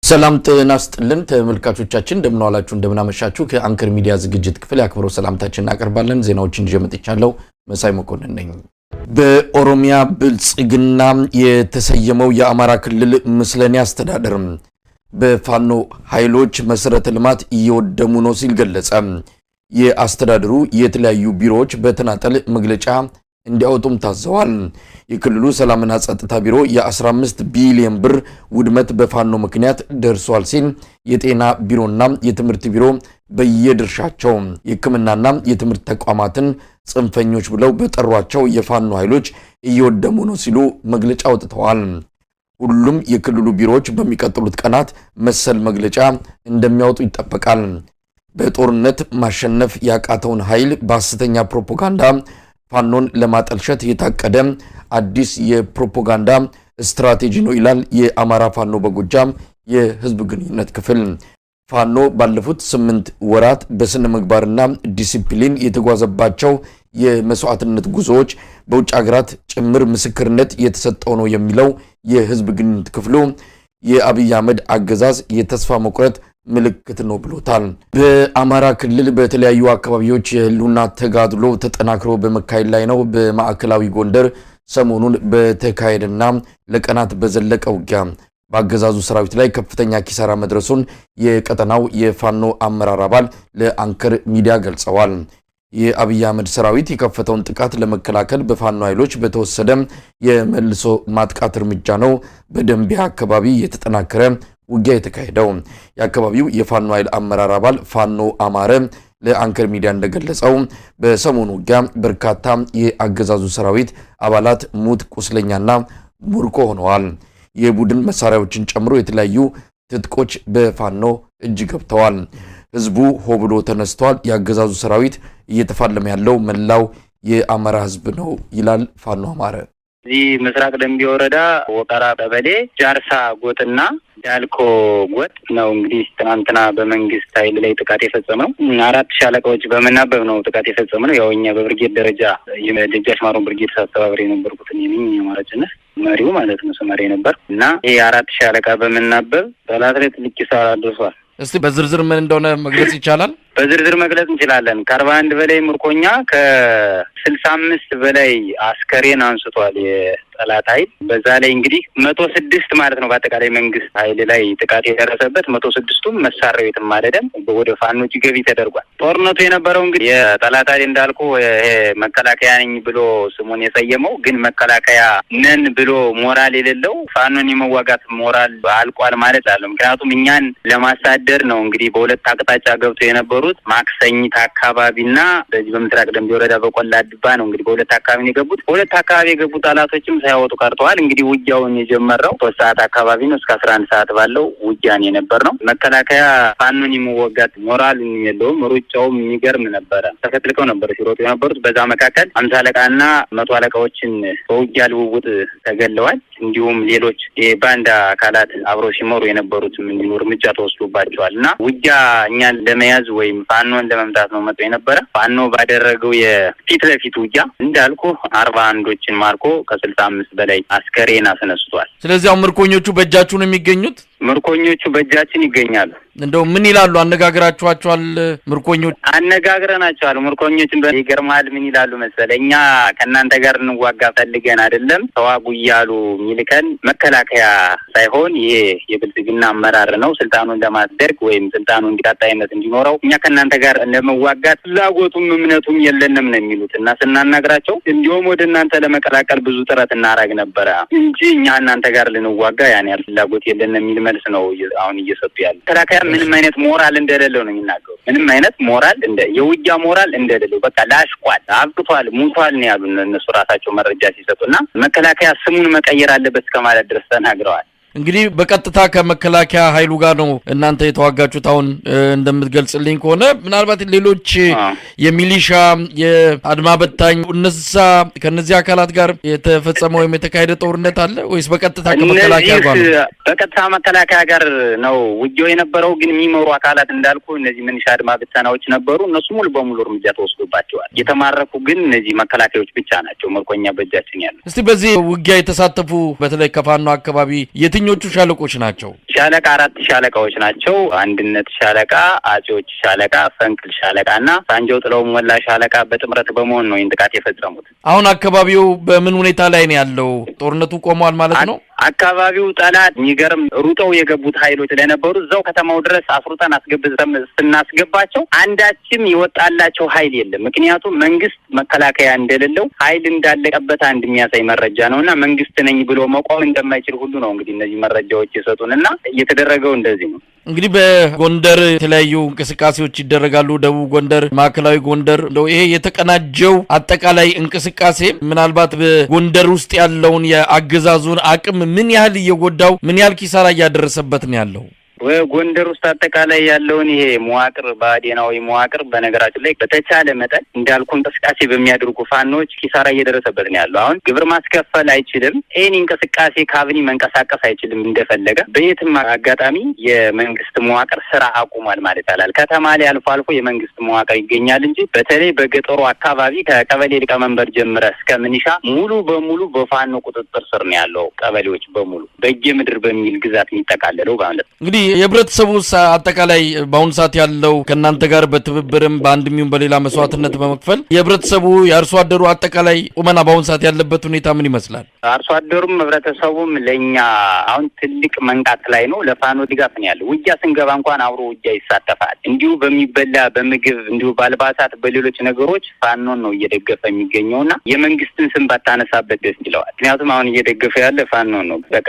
ሰላም ጤና ይስጥልን ተመልካቾቻችን እንደምን ዋላችሁ እንደምን አመሻችሁ ከአንከር ሚዲያ ዝግጅት ክፍል ያክብሮ ሰላምታችንን አቀርባለን ዜናዎችን ጀምጥቻለሁ መሳይ መኮንን ነኝ በኦሮሚያ ብልጽግና የተሰየመው የአማራ ክልል ምስለኔ አስተዳደር በፋኖ ኃይሎች መሰረተ ልማት እየወደሙ ነው ሲል ገለጸ የአስተዳደሩ የተለያዩ ቢሮዎች በተናጠል መግለጫ እንዲያወጡም ታዘዋል የክልሉ ሰላምና ጸጥታ ቢሮ የ15 ቢሊዮን ብር ውድመት በፋኖ ምክንያት ደርሷል ሲል የጤና ቢሮና የትምህርት ቢሮ በየድርሻቸው የሕክምናና የትምህርት ተቋማትን ጽንፈኞች ብለው በጠሯቸው የፋኖ ኃይሎች እየወደሙ ነው ሲሉ መግለጫ አውጥተዋል ሁሉም የክልሉ ቢሮዎች በሚቀጥሉት ቀናት መሰል መግለጫ እንደሚያወጡ ይጠበቃል በጦርነት ማሸነፍ ያቃተውን ኃይል በሐሰተኛ ፕሮፓጋንዳ ፋኖን ለማጠልሸት የታቀደ አዲስ የፕሮፓጋንዳ ስትራቴጂ ነው ይላል የአማራ ፋኖ በጎጃም የህዝብ ግንኙነት ክፍል ፋኖ ባለፉት 8 ወራት በስነ ምግባርና ዲሲፕሊን የተጓዘባቸው የመስዋዕትነት ጉዞዎች በውጭ ሀገራት ጭምር ምስክርነት የተሰጠው ነው የሚለው የህዝብ ግንኙነት ክፍሉ የአብይ አህመድ አገዛዝ የተስፋ መቁረጥ ምልክት ነው ብሎታል በአማራ ክልል በተለያዩ አካባቢዎች የህልውና ተጋድሎ ተጠናክሮ በመካሄድ ላይ ነው በማዕከላዊ ጎንደር ሰሞኑን በተካሄደና ለቀናት በዘለቀ ውጊያ በአገዛዙ ሰራዊት ላይ ከፍተኛ ኪሳራ መድረሱን የቀጠናው የፋኖ አመራር አባል ለአንከር ሚዲያ ገልጸዋል የአብይ አህመድ ሰራዊት የከፈተውን ጥቃት ለመከላከል በፋኖ ኃይሎች በተወሰደ የመልሶ ማጥቃት እርምጃ ነው በደንቢያ አካባቢ የተጠናከረ ውጊያ የተካሄደው የአካባቢው የፋኖ ኃይል አመራር አባል ፋኖ አማረ ለአንከር ሚዲያ እንደገለጸው በሰሞኑ ውጊያ በርካታ የአገዛዙ ሰራዊት አባላት ሙት ቁስለኛና ሙርኮ ሆነዋል የቡድን መሳሪያዎችን ጨምሮ የተለያዩ ትጥቆች በፋኖ እጅ ገብተዋል ህዝቡ ሆብሎ ተነስቷል የአገዛዙ ሰራዊት እየተፋለመ ያለው መላው የአማራ ህዝብ ነው ይላል ፋኖ አማረ እዚህ ምስራቅ ደንቢ ወረዳ ወቀራ ቀበሌ ጃርሳ ጎጥና ዳልኮ ጎጥ ነው እንግዲህ ትናንትና በመንግስት ኃይል ላይ ጥቃት የፈጸመው 4 ሻለቃዎች በመናበብ ነው ጥቃት የፈጸመው ያው እኛ በብርጌድ ደረጃ የደጃች ማሮ ብርጌድ አስተባባሪ ነበርኩት እኔ ማለትነ መሪው ማለት ነው ሰማሪ ነበር እና ይሄ 4 ሻለቃ በመናበብ ጠላት ላይ ትልቅ ኪሳራ ደርሷል እስቲ በዝርዝር ምን እንደሆነ መግለጽ ይቻላል በዝርዝር መግለጽ እንችላለን ከ41 በላይ ምርኮኛ ከ65 በላይ አስከሬን አንስቷል የጠላት ኃይል በዛ ላይ እንግዲህ 106 ማለት ነው በአጠቃላይ መንግስት ኃይል ላይ ጥቃት የደረሰበት 106ቱም መሳሪያው የተማለደም ወደ ፋኖች ገቢ ተደርጓል ጦርነቱ የነበረው እንግዲህ የጠላት ኃይል እንዳልኩ መከላከያ ነኝ ብሎ ስሙን የሰየመው ግን መከላከያ ነን ብሎ ሞራል የሌለው ፋኖን የመዋጋት ሞራል አልቋል ማለት አለ ምክንያቱም እኛን ለማሳደር ነው እንግዲህ በሁለት አቅጣጫ ገብቶ የነበሩት ማክሰኝት አካባቢና በዚህ በምስራቅ ደንቢ ወረዳ በቆላ ድባ ነው እንግዲህ በሁለት አካባቢ ነው የገቡት በሁለት አካባቢ የገቡት ጠላቶችም ሳይወጡ ቀርተዋል እንግዲህ ውጊያውን የጀመረው 3 ሰዓት አካባቢ ነው እስከ 11 ሰዓት ባለው ውጊያን የነበርነው መከላከያ ፋኖን የመዋጋት ሞራል የለውም ሩጫው የሚገርም ነበር ተከትልከው ነበር ሲሮጡ የነበሩት በዛ መካከል 50 አለቃና 100 አለቃዎችን በውጊያ ልውውጥ ተገለዋል እንዲሁም ሌሎች የባንዳ አካላት አብረው ሲመሩ የነበሩትም እንዲሁ እርምጃ ተወስዶባቸዋልና ውጊያ እኛን ለመያዝ ወይም ፋኖን ለመምታት ነው መጥቶ የነበረ ፋኖ ባደረገው የፊት ለፊት ውጊያ እንዳልኩ 41ዶችን ማርኮ ከ65 በላይ አስከሬን አስነስቷል ስለዚህ ምርኮኞቹ በእጃችሁ ነው የሚገኙት ምርኮኞቹ በእጃችን ይገኛሉ እንደው ምን ይላሉ አነጋግራችኋቸዋል ምርኮኞች አነጋግረናቸዋል ምርኮኞችን በይገርማል ምን ይላሉ መሰለኛ ከናንተ ጋር እንዋጋ ፈልገን አይደለም ተዋጉ ይያሉ ሚልከን መከላከያ ሳይሆን ይሄ የብልጽግና አመራር ነው ስልጣኑን ለማስደርግ ወይም ስልጣኑ እንዲጣጣይነት እንዲኖረው እኛ ከናንተ ጋር ለመዋጋት ፍላጎቱም እምነቱም የለንም ነው የሚሉት እና ስናናግራቸው እንዲሁም ወደ እናንተ ለመቀላቀል ብዙ ጥረት እናረግ ነበር እንጂ እኛ እናንተ ጋር ልንዋጋ ያን ያህል ፍላጎት የለንም የሚል መልስ ነው አሁን እየሰጡ ያለው ተራካያ ምንም አይነት ሞራል እንደሌለው ነው የሚናገሩ ምንም አይነት ሞራል የውጊያ ሞራል እንደሌለው በቃ ላሽቋል አብቅቷል ሙቷል ነው ያሉ እነሱ ራሳቸው መረጃ ሲሰጡና መከላከያ ስሙን መቀየር አለበት ከማለት ድረስ ተናግረዋል እንግዲህ በቀጥታ ከመከላከያ ኃይሉ ጋር ነው እናንተ የተዋጋችሁት አሁን እንደምትገልጽልኝ ከሆነ ምናልባት ሌሎች የሚሊሻ የአድማ በታኝ እነዛ ከነዚህ አካላት ጋር የተፈጸመው ወይም የተካሄደ ጦርነት አለ ወይስ በቀጥታ ከመከላከያ ጋር ነው በቀጥታ መከላከያ ጋር ነው ውጊያው የነበረው ግን የሚመሩ አካላት እንዳልኩ እነዚህ ምንሻ አድማ በታናዎች ነበሩ እነሱ ሙሉ በሙሉ እርምጃ ተወስዶባቸዋል የተማረኩ ግን እነዚህ መከላከያዎች ብቻ ናቸው ምርኮኛ በእጃችን ያለው እስቲ በዚህ ውጊያ የተሳተፉ በተለይ ከፋኖ አካባቢ የትኛው የትኞቹ ሻለቆች ናቸው? ሻለቃ 4 ሻለቃዎች ናቸው። አንድነት ሻለቃ፣ አጼዎች ሻለቃ፣ ፈንቅል ሻለቃና ሳንጆ ጥለው ሞላ ሻለቃ በጥምረት በመሆን ነው ጥቃት የፈጸሙት። አሁን አካባቢው በምን ሁኔታ ላይ ነው ያለው? ጦርነቱ ቆሟል ማለት ነው? አካባቢው ጠላት የሚገርም ሩጠው የገቡት ኃይሎች ለነበሩ እዛው ከተማው ድረስ አፍሩጠን አስገብተን ስናስገባቸው አንዳችም ይወጣላቸው ኃይል የለም። ምክንያቱም መንግስት መከላከያ እንደሌለው ኃይል እንዳለቀበት አንድ የሚያሳይ መረጃ ነውና መንግስት ነኝ ብሎ መቆም እንደማይችል ሁሉ ነው እንግዲህ እነዚህ መረጃዎች የሰጡንና እየተደረገው እንደዚህ ነው። እንግዲህ በጎንደር የተለያዩ እንቅስቃሴዎች ይደረጋሉ። ደቡብ ጎንደር፣ ማዕከላዊ ጎንደር ይሄ የተቀናጀው አጠቃላይ እንቅስቃሴ ምናልባት በጎንደር ውስጥ ያለውን የአገዛዙን አቅም ምን ያህል እየጎዳው ምን ያህል ኪሳራ እያደረሰበት ነው ያለው? ጎንደር ውስጥ አጠቃላይ ያለውን ይሄ መዋቅር ባዴናዊ መዋቅር በነገራችን ላይ በተቻለ መጠን እንዳልኩ እንቅስቃሴ በሚያደርጉ ፋኖች ኪሳራ እየደረሰበት ነው ያለው። አሁን ግብር ማስከፈል አይችልም። ይህን እንቅስቃሴ ካቢኔ መንቀሳቀስ አይችልም እንደፈለገ። በየትም አጋጣሚ የመንግስት መዋቅር ስራ አቁሟል ማለት ይቻላል። ከተማ ላይ አልፎ አልፎ የመንግስት መዋቅር ይገኛል እንጂ በተለይ በገጠሩ አካባቢ ከቀበሌ ሊቀመንበር ጀምረ እስከ ምንሻ ሙሉ በሙሉ በፋኖ ቁጥጥር ስር ነው ያለው። ቀበሌዎች በሙሉ በየምድር በሚል ግዛት የሚጠቃለለው ማለት እንግዲህ የህብረተሰቡ አጠቃላይ በአሁኑ ሰዓት ያለው ከእናንተ ጋር በትብብርም በአንድ ሚሆን በሌላ መስዋዕትነት በመክፈል የህብረተሰቡ የአርሶ አደሩ አጠቃላይ ቁመና በአሁኑ ሰዓት ያለበት ሁኔታ ምን ይመስላል? አርሶ አደሩም ህብረተሰቡም ለኛ አሁን ትልቅ መንቃት ላይ ነው። ለፋኖ ድጋፍ ነው ያለው። ውጊያ ስንገባ እንኳን አብሮ ውጊያ ይሳተፋል። እንዲሁ በሚበላ በምግብ እንዲሁ ባልባሳት በሌሎች ነገሮች ፋኖን ነው እየደገፈ የሚገኘውና የመንግስትን ስም ባታነሳበት ደስ ይለዋል። ምክንያቱም አሁን እየደገፈ ያለ ፋኖን ነው። በቃ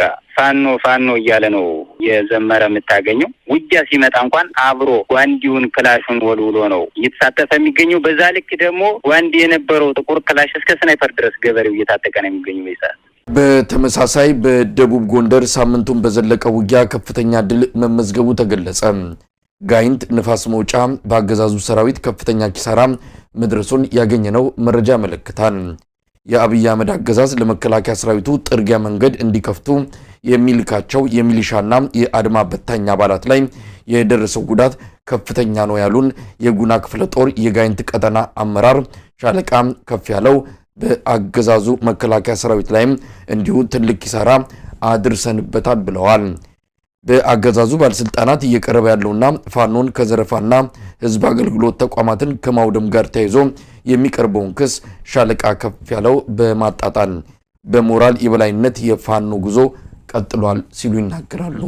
ፋኖ እያለ ነው የዘመረ የምታገኘው። ውጊያ ሲመጣ እንኳን አብሮ ጓንዲውን ክላሹን ወልውሎ ነው እየተሳተፈ የሚገኘው። በዛ ልክ ደግሞ ጓንዲ የነበረው ጥቁር ክላሽ እስከ ስናይፐር ድረስ ገበሬው እየታጠቀ ነው የሚገኘው ይሳል። በተመሳሳይ በደቡብ ጎንደር ሳምንቱን በዘለቀ ውጊያ ከፍተኛ ድል መመዝገቡ ተገለጸ። ጋይንት ንፋስ መውጫ በአገዛዙ ሰራዊት ከፍተኛ ኪሳራ መድረሱን ያገኘነው መረጃ ያመለክታል። የአብይ አህመድ አገዛዝ ለመከላከያ ሰራዊቱ ጥርጊያ መንገድ እንዲከፍቱ የሚልካቸው የሚሊሻና የአድማ በታኝ አባላት ላይ የደረሰው ጉዳት ከፍተኛ ነው ያሉን የጉና ክፍለ ጦር የጋይንት ቀጠና አመራር ሻለቃ ከፍ ያለው በአገዛዙ መከላከያ ሰራዊት ላይም እንዲሁ ትልቅ ኪሳራ አድርሰንበታል ብለዋል። በአገዛዙ ባለስልጣናት እየቀረበ ያለውና ፋኖን ከዘረፋና ህዝብ አገልግሎት ተቋማትን ከማውደም ጋር ተያይዞ የሚቀርበውን ክስ ሻለቃ ከፍ ያለው በማጣጣል በሞራል የበላይነት የፋኖ ጉዞ ቀጥሏል ሲሉ ይናገራሉ።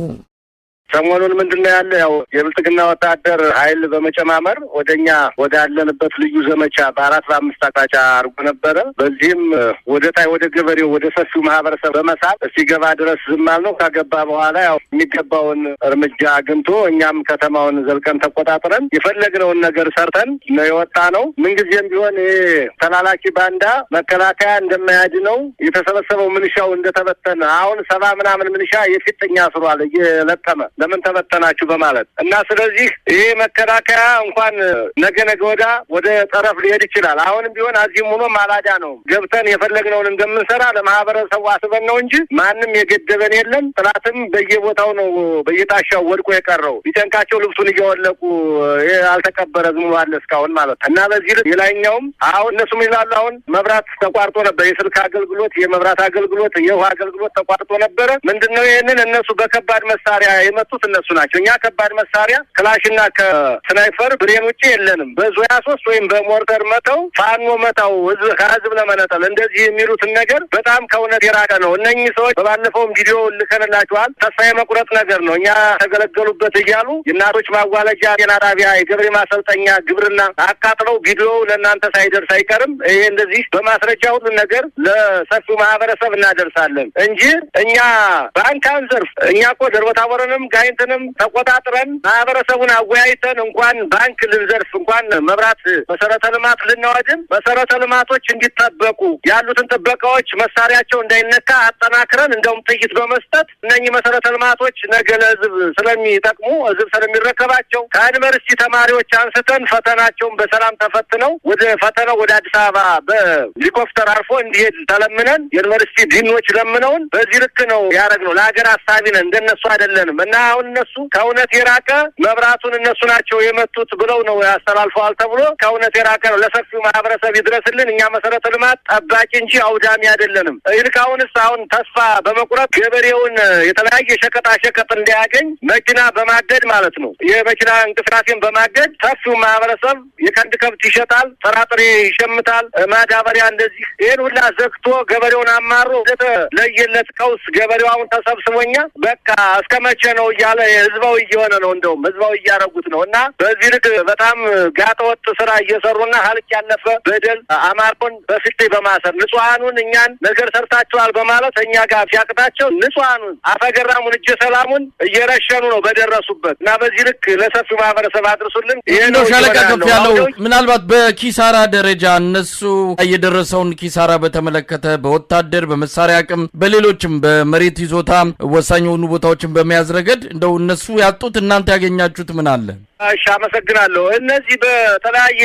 ሰሞኑን ምንድነው ያለ ያው የብልጽግና ወታደር ኃይል በመጨማመር ወደኛ ወዳለንበት ልዩ ዘመቻ በ4 በ5 አቅጣጫ አርጎ ነበረ። በዚህም ወደ ገበሬው ወደ ሰፊው ማህበረሰብ በመሳብ ሲገባ ድረስ ዝማል ነው። ካገባ በኋላ ያው የሚገባውን እርምጃ አግኝቶ እኛም ከተማውን ዘልቀን ተቆጣጥረን የፈለግነውን ነገር ሰርተን ነው የወጣ ነው። ምንጊዜም ቢሆን ተላላኪ ባንዳ መከላከያ እንደማያድነው የተሰበሰበው ምንሻው እንደተበተነ አሁን 70 ምናምን ምንሻ የፊጥኛ አስሯል እየለቀመ ለምን ተበተናችሁ በማለት እና ስለዚህ ይሄ መከላከያ እንኳን ነገ ወዳ ወደ ጠረፍ ሊሄድ ይችላል። አሁንም ቢሆን አዚም ሆኖ ማላዳ ነው ገብተን የፈለግነውን እንደምንሰራ ለማህበረሰቡ አስበን ነው እንጂ ማንም የገደበን የለም። ጥላትም በየቦታው ነው በየጣሻው ወድቆ የቀረው። ቢጨንቃቸው ልብሱን እየወለቁ አልተቀበረ ዝም ብሎ አለ እስካሁን ማለት እና በዚህ የላይኛውም አሁን እነሱም ይላሉ አሁን መብራት ተቋርጦ ነበር። የስልክ አገልግሎት፣ የመብራት አገልግሎት፣ የውሃ አገልግሎት ተቋርጦ ነበር። ምንድነው ይሄንን እነሱ በከባድ መሳሪያ የመጡት እነሱ ናቸው። እኛ ከባድ መሳሪያ ክላሽና ከስናይፐር ብሬን ውጪ የለንም። በዙያ 3 ወይም በሞርተር መተው ፋኖ መታው ከህዝብ ለመነጠል እንደዚህ የሚሉትን ነገር በጣም ከእውነት የራቀ ነው። እነኚህ ሰዎች በባለፈውም ቪዲዮ ልከንላችኋል። ተስፋ የመቁረጥ ነገር ነው። እኛ ተገለገሉበት እያሉ የእናቶች ማዋለጃ፣ ጤና ጣቢያ፣ የገበሬ ማሰልጠኛ፣ ግብርና አቃጥለው ቪዲዮ ለእናንተ ሳይደርስ አይቀርም። ይሄ እንደዚህ በማስረጃ ሁሉ ነገር ለሰፊው ማህበረሰብ እናደርሳለን እንጂ እኛ ባንክ አንዘርፍ። እኛ እኮ ደብረ ታቦርንም ጋይንትንም ተቆጣጥረን ማህበረሰቡን አወያይተን እንኳን ባንክ ልንዘርፍ እንኳን መብራት መሰረተ ልማት ልናወድም መሰረተ ልማቶች እንዲጠበቁ ያሉትን ጥበቃዎች መሳሪያቸው እንዳይነካ አጠናክረን እንደውም ጥይት በመስጠት እነኚህ መሰረተ ልማቶች ነገ ለህዝብ ስለሚጠቅሙ ህዝብ ስለሚረከባቸው ከዩኒቨርሲቲ ተማሪዎች አንስተን ፈተናቸውን በሰላም ተፈትነው ወደ ፈተናው ወደ አዲስ አበባ በሄሊኮፕተር አርፎ እንዲሄድ ተለምነን ዩኒቨርሲቲ ዲኖች ለምነውን በዚህ ልክ ነው ያደረግነው። ለሀገር አሳቢ ነን እንደነሱ አይደለንም እና አሁን እነሱ ከእውነት የራቀ መብራቱን እነሱ ናቸው የመቱት ብለው ነው ያስተላልፈዋል ተብሎ ከእውነት የራቀ ነው። ለሰፊው ማህበረሰብ ይድረስልን። እኛ መሰረተ ልማት ጠባቂ እንጂ አውዳሚ አይደለንም። ይልቃውንስ አሁን ተስፋ በመቁረጥ ገበሬውን የተለያየ ሸቀጣ ሸቀጥ እንዲያገኝ መኪና በማገድ ማለት ነው የመኪና እንቅስቃሴን በማገድ ሰፊው ማህበረሰብ የቀንድ ከብት ይሸጣል፣ ጥራጥሬ ይሸምታል፣ ማዳበሪያ እንደዚህ ይሄን ሁላ ዘግቶ ገበሬውን አማሮ ለየለት ቀውስ ገበሬው አሁን ተሰብስቦኛ በቃ እስከመቼ ነው እያለ ህዝባዊ እየሆነ ነው። እንደውም ህዝባዊ እያረጉት ነው እና በዚህ ልክ በጣም ጋጠወጥ ስራ እየሰሩና ሀልቅ ያለፈ በደል አማራውን በፊት በማሰር ንጹሃኑን እኛን ነገር ሰርታችኋል በማለት እኛ ጋር ሲያቅታቸው ንጹሃኑን አፈገራሙን እጀ ሰላሙን እየረሸኑ ነው በደረሱበት እና በዚህ ልክ ለሰፊው ማህበረሰብ አድርሱልን። ይሄው ሻለቃ ከፍ ያለው ምናልባት በኪሳራ ደረጃ እነሱ የደረሰውን ኪሳራ በተመለከተ በወታደር በመሳሪያ አቅም በሌሎችም በመሬት ይዞታ ወሳኝ የሆኑ ቦታዎችን በመያዝ ረገድ እንደው እነሱ ያጡት እናንተ ያገኛችሁት ምን አለ? እሺ አመሰግናለሁ። እነዚህ በተለያየ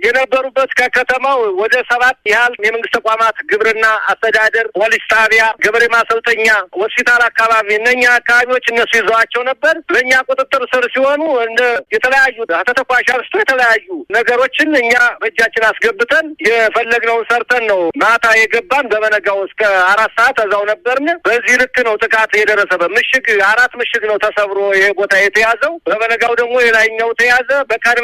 የነበሩበት ከከተማው ወደ 7 ያህል የመንግስት ተቋማት ግብርና፣ አስተዳደር፣ ፖሊስ ጣቢያ፣ ገበሬ ማሰልጠኛ፣ ሆስፒታል አካባቢ እነኛ አካባቢዎች እነሱ ይዘዋቸው ነበር። በእኛ ቁጥጥር ስር ሲሆኑ እንደ የተለያዩ ተተኳሽ አንስቶ የተለያዩ ነገሮችን እኛ በእጃችን አስገብተን የፈለግነውን ሰርተን ነው ማታ የገባን። በመነጋው እስከ 4 ሰዓት እዛው ነበርን። በዚህ ልክ ነው ጥቃት የደረሰበት። ምሽግ 4 ምሽግ ነው ተሰብሮ ይሄ ቦታ የተያዘው። በመነጋው ደግሞ ኛው ተያዘ። በቀን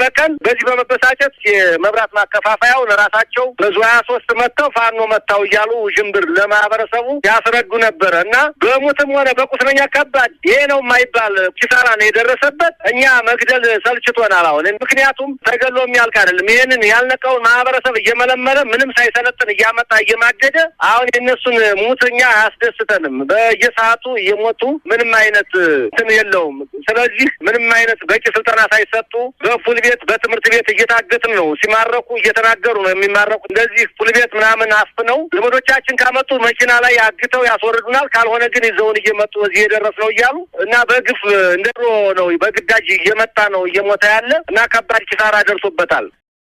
በዚህ በመበሳጨት የመብራት ማከፋፈያው ለራሳቸው በዙ 23 መተው ፋኖ መታው እያሉ ጅምብር ለማህበረሰቡ ያስረዱ ነበር እና በሞትም ሆነ በቁስለኛ ከባድ ይሄ ነው የማይባል ኪሳራ ነው የደረሰበት። እኛ መግደል ሰልችቶናል አሁን። ምክንያቱም ተገሎ የሚያልቅ አይደለም። ይሄንን ያልነቀውን ማህበረሰብ እየመለመለ ምንም ሳይሰለጥን እያመጣ እየማገደ አሁን የነሱን ሙትኛ አያስደስተንም። በየሰዓቱ እየሞቱ ምንም አይነት እንትን የለውም። ስለዚህ ምንም አይነት በቂ ስልጠና ሳይሰጡ በፉል ቤት በትምህርት ቤት እየታገትን ነው። ሲማረኩ እየተናገሩ ነው የሚማረኩ። እንደዚህ ፉል ቤት ምናምን አፍነው ዘመዶቻችን ካመጡ መኪና ላይ አግተው ያስወርዱናል፣ ካልሆነ ግን ይዘውን እየመጡ እዚህ የደረስ ነው እያሉ እና በግፍ እንደሮ ነው በግዳጅ እየመጣ ነው እየሞተ ያለ እና ከባድ ኪሳራ ደርሶበታል።